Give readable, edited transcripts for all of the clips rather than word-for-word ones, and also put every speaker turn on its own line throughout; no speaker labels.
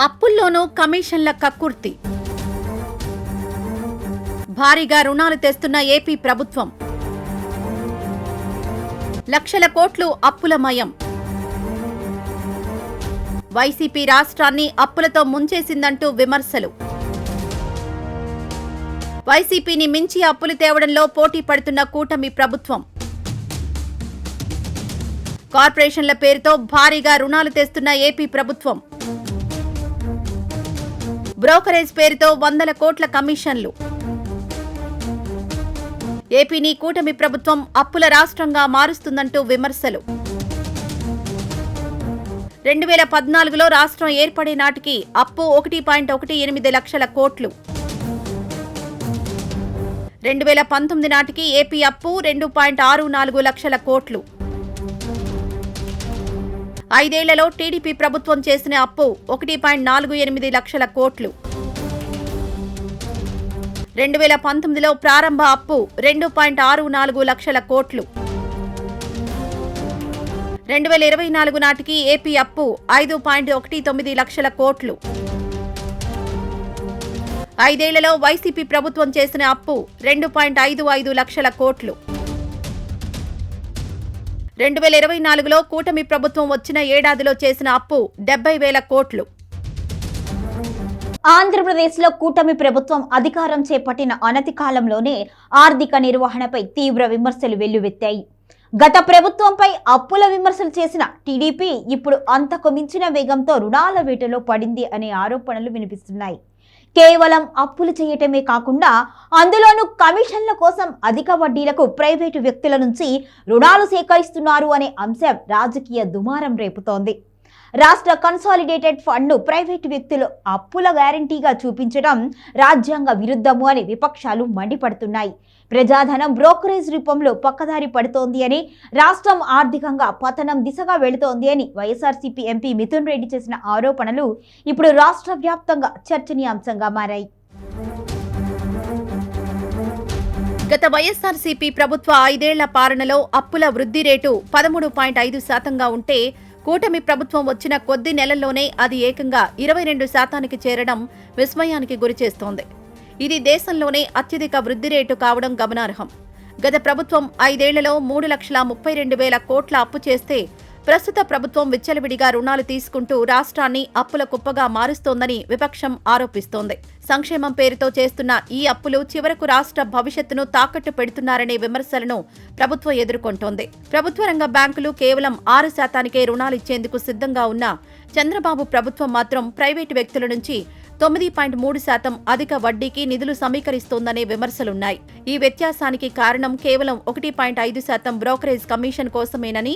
అప్పుల్లోనూ కమిషన్ల కక్కుర్తి. భారీగా రుణాలు తెస్తున్న ఏపీ ప్రభుత్వం. లక్షల కోట్లు అప్పులమయం. వైసీపీ రాష్ట్రాన్ని అప్పులతో ముంచేసిందంటూ విమర్శలు. వైసీపీని మించి అప్పులు తేవడంలో పోటీ పడుతున్న కూటమి ప్రభుత్వం. కార్పొరేషన్ల పేరుతో భారీగా రుణాలు తెస్తున్న ఏపీ ప్రభుత్వం. బ్రోకరేజ్ పేరుతో వందల కోట్ల కమిషన్లు. ఏపీని కూటమి ప్రభుత్వం అప్పుల రాష్ట్రంగా మారుస్తుందంటూ విమర్శలు. 2014లో రాష్ట్రం ఏర్పడే నాటికి అప్పు 1.18 లక్షల కోట్లు. 2019 నాటికి ఏపీ అప్పు 2.64 లక్షల కోట్లు. 5 ఏళ్లలో టీడీపీ ప్రభుత్వం చేసిన అప్పు 1.48 లక్షల కోట్లు. 2019లో ప్రారంభ అప్పు 2.64 లక్షల కోట్లు. 2024 నాటికి ఏపీ అప్పు 5.19 లక్షల కోట్లు. 5 ఏళ్లలో వైసీపీ ప్రభుత్వం చేసిన అప్పు 2.55 లక్షల కోట్లు. 2024లో కూటమి ప్రభుత్వం వచ్చిన ఏడాదిలో చేసిన అప్పు 70,000 కోట్లు.
ఆంధ్రప్రదేశ్లో కూటమి ప్రభుత్వం అధికారం చేపట్టిన అనతి కాలంలోనే ఆర్థిక నిర్వహణపై తీవ్ర విమర్శలు వెల్లువెత్తాయి. గత ప్రభుత్వంపై అప్పుల విమర్శలు చేసిన టీడీపీ ఇప్పుడు అంతకు మించిన వేగంతో రుణాల వేటలో పడింది అనే ఆరోపణలు వినిపిస్తున్నాయి. కేవలం అప్పులు చేయటమే కాకుండా అందులోనూ కమిషన్ల కోసం అధిక వడ్డీలకు ప్రైవేటు వ్యక్తుల నుంచి రుణాలు సేకరిస్తున్నారు అనే అంశం రాజకీయ దుమారం రేపుతోంది. రాష్ట్ర కన్సాలిడేటెడ్ ఫండ్ను ప్రైవేటు వ్యక్తులు అప్పుల గ్యారంటీగా చూపించడం రాజ్యాంగ విరుద్ధము అని విపక్షాలు మండిపడుతున్నాయి. ప్రజాధనం బ్రోకరేజ్ రూపంలో పక్కదారి పడుతోంది అని, రాష్ట్రం ఆర్థికంగా పతనం దిశగా వెళుతోంది అని వైఎస్ఆర్సీపీ ఎంపీ మిథున్ రెడ్డి చేసిన ఆరోపణలు ఇప్పుడు రాష్ట్ర వ్యాప్తంగా చర్చనీయాంశంగా మారాయి.
గత వైఎస్ఆర్సీపీ ప్రభుత్వ 5 ఏళ్ల పాలనలో అప్పుల వృద్ధి రేటు 13.5% ఉంటే కూటమి ప్రభుత్వం వచ్చిన కొద్ది నెలల్లోనే అది ఏకంగా 22% చేరడం విస్మయానికి గురిచేస్తోంది. ఇది దేశంలోనే అత్యధిక వృద్ధి రేటు కావడం గమనార్హం. గత ప్రభుత్వం 5 ఏళ్లలో 3,32,000 కోట్ల అప్పు చేస్తే ప్రస్తుత ప్రభుత్వం విచ్చలవిడిగా రుణాలు తీసుకుంటూ రాష్ట్రాన్ని అప్పుల కుప్పగా మారుస్తోందని విపక్షం ఆరోపిస్తోంది. సంక్షేమం పేరుతో చేస్తున్న ఈ అప్పులు చివరకు రాష్ట్ర భవిష్యత్తును తాకట్టు పెడుతున్నారనే విమర్శలను ప్రభుత్వం ఎదుర్కొంటోంది. ప్రభుత్వ రంగ బ్యాంకులు కేవలం 6%కే రుణాలిచ్చేందుకు సిద్ధంగా ఉన్న చంద్రబాబు ప్రభుత్వం మాత్రం ప్రైవేటు వ్యక్తుల నుంచి 9.3% అధిక వడ్డీకి నిధులు సమీకరిస్తోందనే విమర్శలున్నాయి. ఈ వ్యత్యాసానికి కారణం కేవలం 1.5% బ్రోకరేజ్ కమిషన్ కోసమేనని,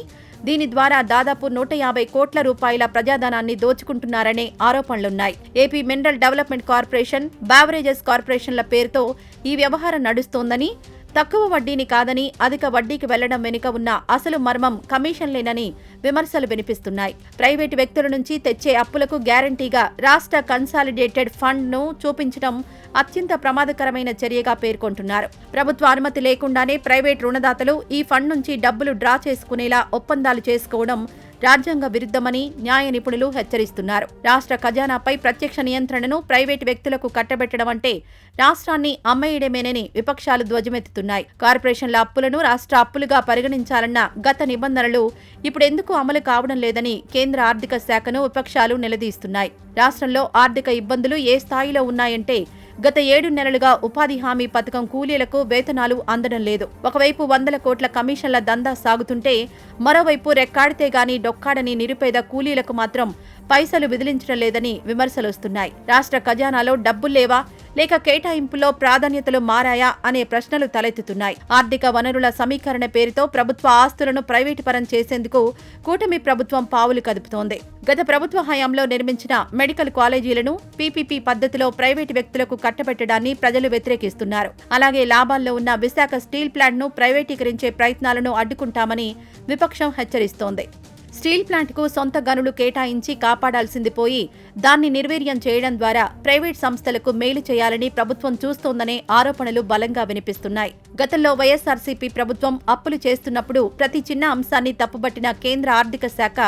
దీని ద్వారా దాదాపు 150 కోట్ల రూపాయల ప్రజాధనాన్ని దోచుకుంటున్నారనే ఆరోపణలున్నాయి. AP mineral development corporation, beverages కార్పొరేషన్ల పేరుతో ఈ వ్యవహారం నడుస్తోందని, తక్కువ వడ్డీని కాదని అధిక వడ్డీకి వెళ్లడం వెనుక ఉన్న అసలు మర్మం కమిషన్లేనని విమర్శలు వినిపిస్తున్నాయి. ప్రైవేటు వ్యక్తుల నుంచి తెచ్చే అప్పులకు గ్యారంటీగా రాష్ట్ర కన్సాలిడేటెడ్ ఫండ్ను చూపించడం అత్యంత ప్రమాదకరమైన చర్యగా పేర్కొంటున్నారు. ప్రభుత్వ అనుమతి లేకుండానే ప్రైవేటు రుణదాతలు ఈ ఫండ్ నుంచి డబ్బులు డ్రా చేసుకునేలా ఒప్పందాలు చేసుకోవడం రాజ్యాంగ విరుద్ధమని న్యాయ నిపుణులు హెచ్చరిస్తున్నారు. రాష్ట్ర ఖజానాపై ప్రత్యక్ష నియంత్రణను ప్రైవేటు వ్యక్తులకు కట్టబెట్టడం అంటే రాష్ట్రాన్ని అమ్మేయడమేనని విపక్షాలు ధ్వజమెత్తుతున్నాయి. కార్పొరేషన్ల అప్పులను రాష్ట్ర అప్పులుగా పరిగణించాలన్న గత నిబంధనలు ఇప్పుడెందుకు అమలు కావడం లేదని కేంద్ర ఆర్థిక శాఖను విపక్షాలు నిలదీస్తున్నాయి. రాష్ట్రంలో ఆర్థిక ఇబ్బందులు ఏ స్థాయిలో ఉన్నాయంటే గత 7 నెలలుగా ఉపాధి హామీ పథకం కూలీలకు వేతనాలు అందడం లేదు. ఒకవైపు 100 కోట్ల కమిషన్ల దందా సాగుతుంటే మరోవైపు రెక్కాడితే గాని డొక్కాడని నిరుపేద కూలీలకు మాత్రం పైసలు విదిలించడం లేదని విమర్శలొస్తున్నాయి. రాష్ట్ర ఖజానాలో డబ్బుల్లేవా లేక కేటాయింపులో ప్రాధాన్యతలు మారాయా అనే ప్రశ్నలు తలెత్తుతున్నాయి. ఆర్థిక వనరుల సమీకరణ పేరుతో ప్రభుత్వ ఆస్తులను ప్రైవేటు పరం చేసేందుకు కూటమి ప్రభుత్వం పావులు కదుపుతోంది. గత ప్రభుత్వ హయాంలో నిర్మించిన మెడికల్ కాలేజీలను పీపీపీ పద్ధతిలో ప్రైవేటు వ్యక్తులకు కట్టబెట్టడాన్ని ప్రజలు వ్యతిరేకిస్తున్నారు. అలాగే లాభాల్లో ఉన్న విశాఖ స్టీల్ ప్లాంట్ను ప్రైవేటీకరించే ప్రయత్నాలను అడ్డుకుంటామని విపక్షం హెచ్చరిస్తోంది. స్టీల్ ప్లాంట్కు సొంత గనులు కేటాయించి కాపాడాల్సింది పోయి దాన్ని నిర్వీర్యం చేయడం ద్వారా ప్రైవేట్ సంస్థలకు మేలు చేయాలని ప్రభుత్వం చూస్తోందనే ఆరోపణలు బలంగా వినిపిస్తున్నాయి. గతంలో వైఎస్ఆర్సీపీ ప్రభుత్వం అప్పులు చేస్తున్నప్పుడు ప్రతి చిన్న అంశాన్ని తప్పుబట్టిన కేంద్ర ఆర్థిక శాఖ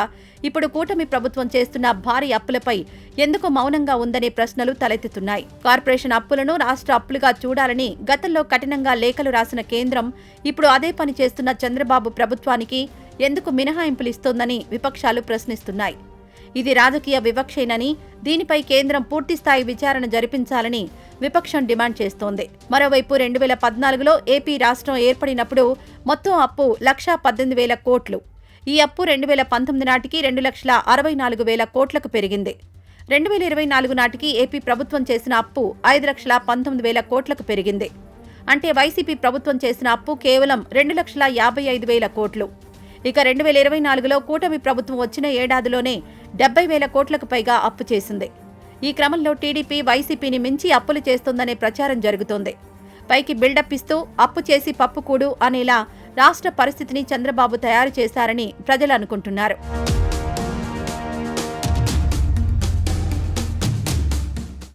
ఇప్పుడు కూటమి ప్రభుత్వం చేస్తున్న భారీ అప్పులపై ఎందుకు మౌనంగా ఉందనే ప్రశ్నలు తలెత్తుతున్నాయి. కార్పొరేషన్ అప్పులను రాష్ట్ర అప్పులుగా చూడాలని గతంలో కఠినంగా లేఖలు రాసిన కేంద్రం ఇప్పుడు అదే పని చేస్తున్న చంద్రబాబు ప్రభుత్వానికి ఎందుకు మినహాయింపులు ఇస్తోందని విపక్షాలు ప్రశ్నిస్తున్నాయి. ఇది రాజకీయ వివక్షేనని, దీనిపై కేంద్రం పూర్తిస్థాయి విచారణ జరిపించాలని విపక్షం డిమాండ్ చేస్తోంది. మరోవైపు 2014లో ఏపీ రాష్ట్రం ఏర్పడినప్పుడు మొత్తం అప్పు 1,18,000 కోట్లు. ఈ అప్పు 2019 నాటికి 2,64,000 కోట్లకు పెరిగింది. 2024 నాటికి ఏపీ ప్రభుత్వం చేసిన అప్పు 5,19,000 కోట్లకు పెరిగింది. అంటే వైసీపీ ప్రభుత్వం చేసిన అప్పు కేవలం 2,55,000 కోట్లు. ఇక 2024లో కూటమి ప్రభుత్వం వచ్చిన ఏడాదిలోనే 70,000 కోట్లకు పైగా అప్పు చేసింది. ఈ క్రమంలో టీడీపీ వైసీపీని మించి అప్పులు చేస్తోందనే ప్రచారం జరుగుతోంది. పైకి బిల్డప్ ఇస్తూ అప్పు చేసి పప్పుకూడు అనేలా రాష్ట్ర పరిస్థితిని చంద్రబాబు తయారు చేశారని ప్రజలు అనుకుంటున్నారు.